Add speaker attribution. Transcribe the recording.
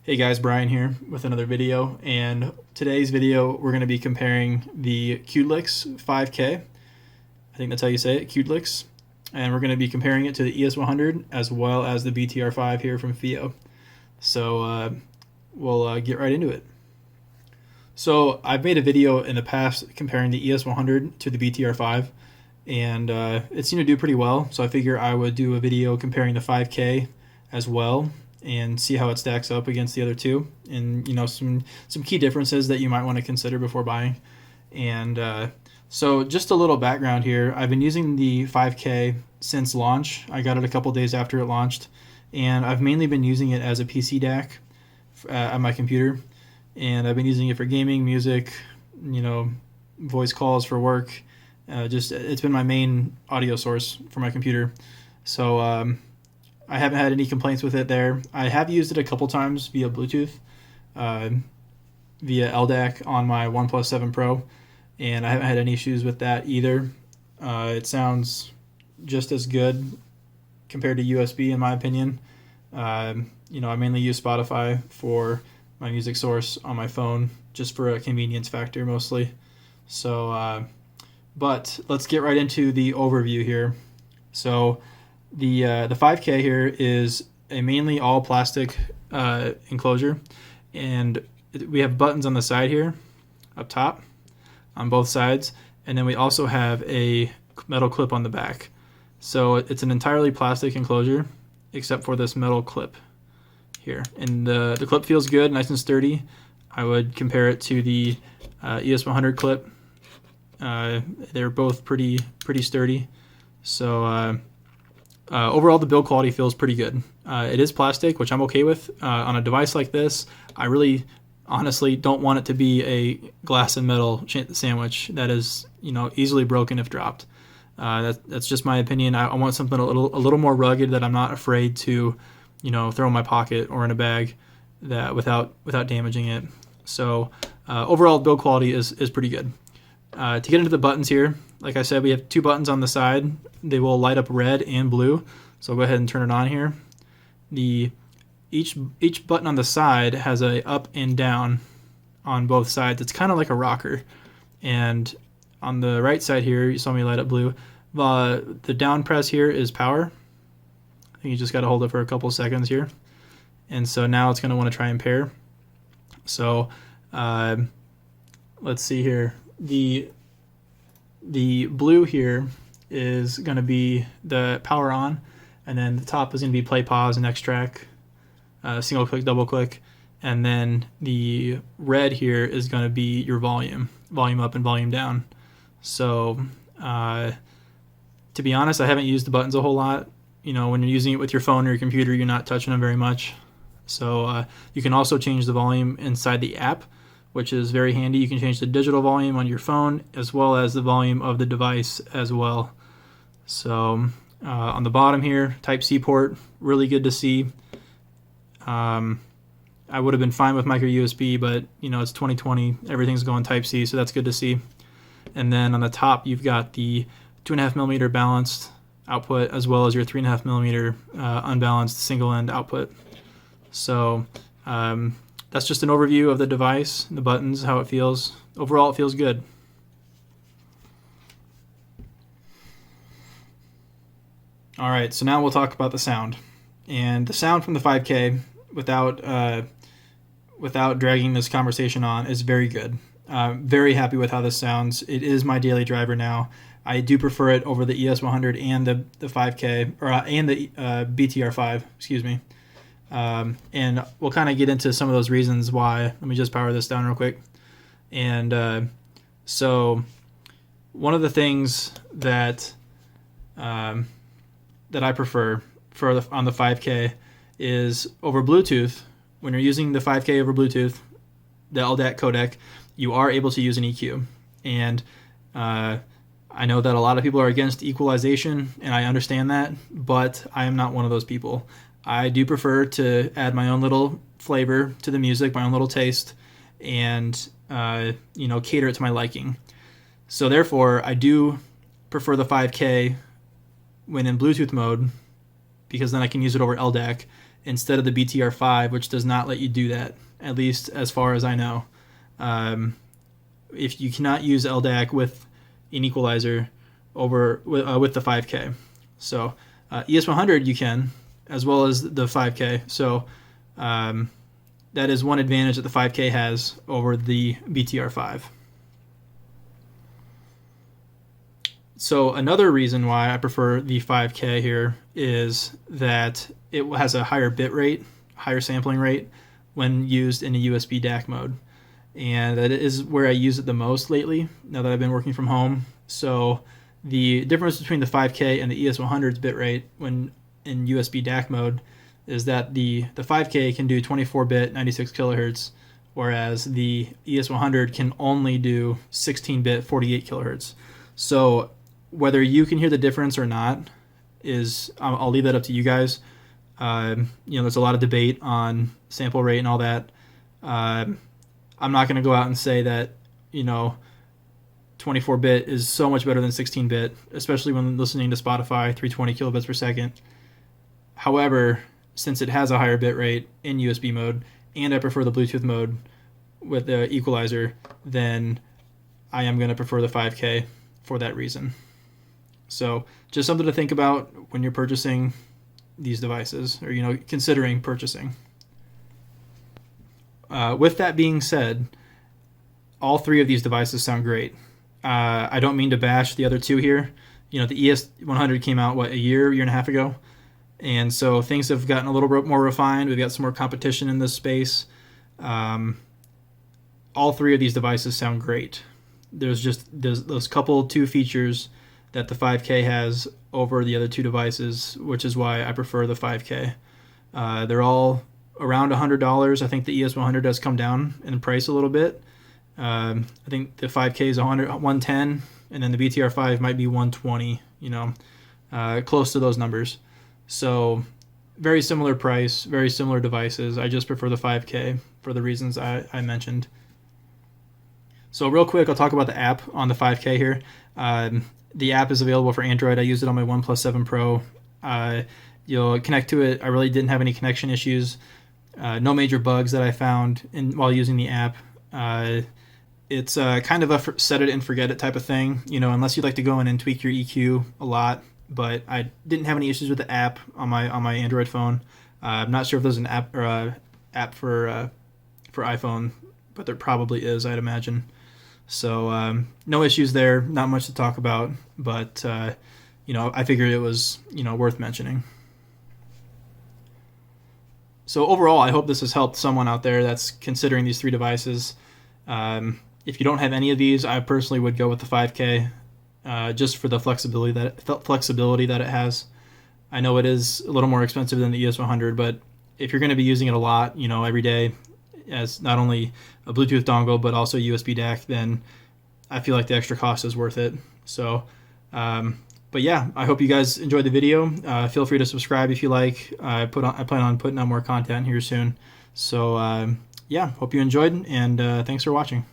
Speaker 1: Hey guys, Brian here with another video, and today's video we're going to be comparing the Qudelix 5K, I think that's how you say it, Qudelix, and we're going to be comparing it to the ES100 as well as the BTR5 here from FIO. So we'll get right into it. So I've made a video in the past comparing the ES100 to the BTR5, and it seemed to do pretty well, so I figure I would do a video comparing the 5K as well and see how it stacks up against the other two, and some key differences that you might want to consider before buying. And so just a little background here. I've been using the 5K since launch. I got it a couple days after it launched, and I've mainly been using it as a PC DAC at my computer, and I've been using it for gaming, music, voice calls for work. It's been my main audio source for my computer. So I haven't had any complaints with it there. I have used it a couple times via Bluetooth, via LDAC on my OnePlus 7 Pro, and I haven't had any issues with that either. It sounds just as good compared to USB in my opinion. I mainly use Spotify for my music source on my phone, just for a convenience factor mostly. So, but let's get right into the overview here. So the 5K here is a mainly all plastic enclosure, and we have buttons on the side here, up top, on both sides, and then we also have a metal clip on the back. So it's an entirely plastic enclosure except for this metal clip here, and the clip feels good, nice and sturdy. I would compare it to the ES100 clip. They're both pretty sturdy. So overall, the build quality feels pretty good. It is plastic, which I'm okay with. On a device like this, I really honestly don't want it to be a glass and metal sandwich that is easily broken if dropped. That's just my opinion. I want something a little more rugged that I'm not afraid to throw in my pocket or in a bag that without damaging it. So overall, build quality is pretty good. To get into the buttons here, like I said, we have two buttons on the side. They will light up red and blue. So I'll go ahead and turn it on here. Each button on the side has a up and down on both sides. It's kind of like a rocker. And on the right side here, you saw me light up blue. The down press here is power. I think you just got to hold it for a couple seconds here. And so now it's going to want to try and pair. So let's see here. The blue here is going to be the power on, and then the top is going to be play, pause, and next track, single click, double click, and then the red here is going to be your volume up and volume down. So to be honest, I haven't used the buttons a whole lot. When you're using it with your phone or your computer, you're not touching them very much. So you can also change the volume inside the app, which is very handy. You can change the digital volume on your phone as well as the volume of the device as well. So on the bottom here, Type-C port, really good to see. I would have been fine with micro USB, but it's 2020, everything's going Type-C, so that's good to see. And then on the top, you've got the 2.5mm balanced output as well as your 3.5mm unbalanced single end output. So that's just an overview of the device, the buttons, how it feels. Overall, it feels good. All right, so now we'll talk about the sound. And the sound from the 5K, without dragging this conversation on, is very good. Very happy with how this sounds. It is my daily driver now. I do prefer it over the ES100 and the 5K, and the BTR5, excuse me. And we'll kind of get into some of those reasons why. Let me just power this down real quick. And so one of the things that I prefer on the 5K is over Bluetooth. When you're using the 5K over Bluetooth, the LDAC codec, you are able to use an EQ. And I know that a lot of people are against equalization, and I understand that, but I am not one of those people. I do prefer to add my own little flavor to the music, my own little taste, and cater it to my liking. So therefore, I do prefer the 5K when in Bluetooth mode, because then I can use it over LDAC instead of the BTR5, which does not let you do that, at least as far as I know. If you cannot use LDAC with an equalizer with the 5K. So ES100 you can, as well as the 5K. So that is one advantage that the 5K has over the BTR5. So another reason why I prefer the 5K here is that it has a higher bit rate, higher sampling rate when used in a USB DAC mode. And that is where I use it the most lately, now that I've been working from home. So the difference between the 5K and the ES100's bitrate when in USB DAC mode is that the 5K can do 24-bit 96 kilohertz, whereas the ES100 can only do 16-bit 48 kilohertz. So whether you can hear the difference or not is, I'll leave that up to you guys. There's a lot of debate on sample rate and all that. I'm not going to go out and say that, 24-bit is so much better than 16-bit, especially when listening to Spotify, 320 kilobits per second. However, since it has a higher bit rate in USB mode, and I prefer the Bluetooth mode with the equalizer, then I am going to prefer the 5K for that reason. So just something to think about when you're purchasing these devices, or considering purchasing. With that being said, all three of these devices sound great. I don't mean to bash the other two here. The ES100 came out, a year and a half ago? And so things have gotten a little bit more refined. We've got some more competition in this space. All three of these devices sound great. There's those two features that the 5K has over the other two devices, which is why I prefer the 5K. They're all around $100. I think the ES100 has come down in price a little bit. I think the 5K is $110, and then the BTR5 might be $120. Close to those numbers. So very similar price, very similar devices. I just prefer the 5K for the reasons I mentioned. So real quick, I'll talk about the app on the 5K here. The app is available for Android. I used it on my OnePlus 7 Pro. You'll connect to it. I really didn't have any connection issues. No major bugs that I found while using the app. It's kind of a set it and forget it type of thing, unless you'd like to go in and tweak your EQ a lot. But I didn't have any issues with the app on my Android phone. I'm not sure if there's an app or app for iPhone, but there probably is, I'd imagine. So no issues there, not much to talk about, but I figured it was worth mentioning. So overall, I hope this has helped someone out there that's considering these three devices. If you don't have any of these, I personally would go with the 5K, just for the flexibility that it has. I know it is a little more expensive than the ES100, but if you're going to be using it a lot, every day, as not only a Bluetooth dongle but also USB DAC, then I feel like the extra cost is worth it. So, but yeah, I hope you guys enjoyed the video. Feel free to subscribe if you like. I plan on putting out more content here soon. So yeah, hope you enjoyed, and thanks for watching.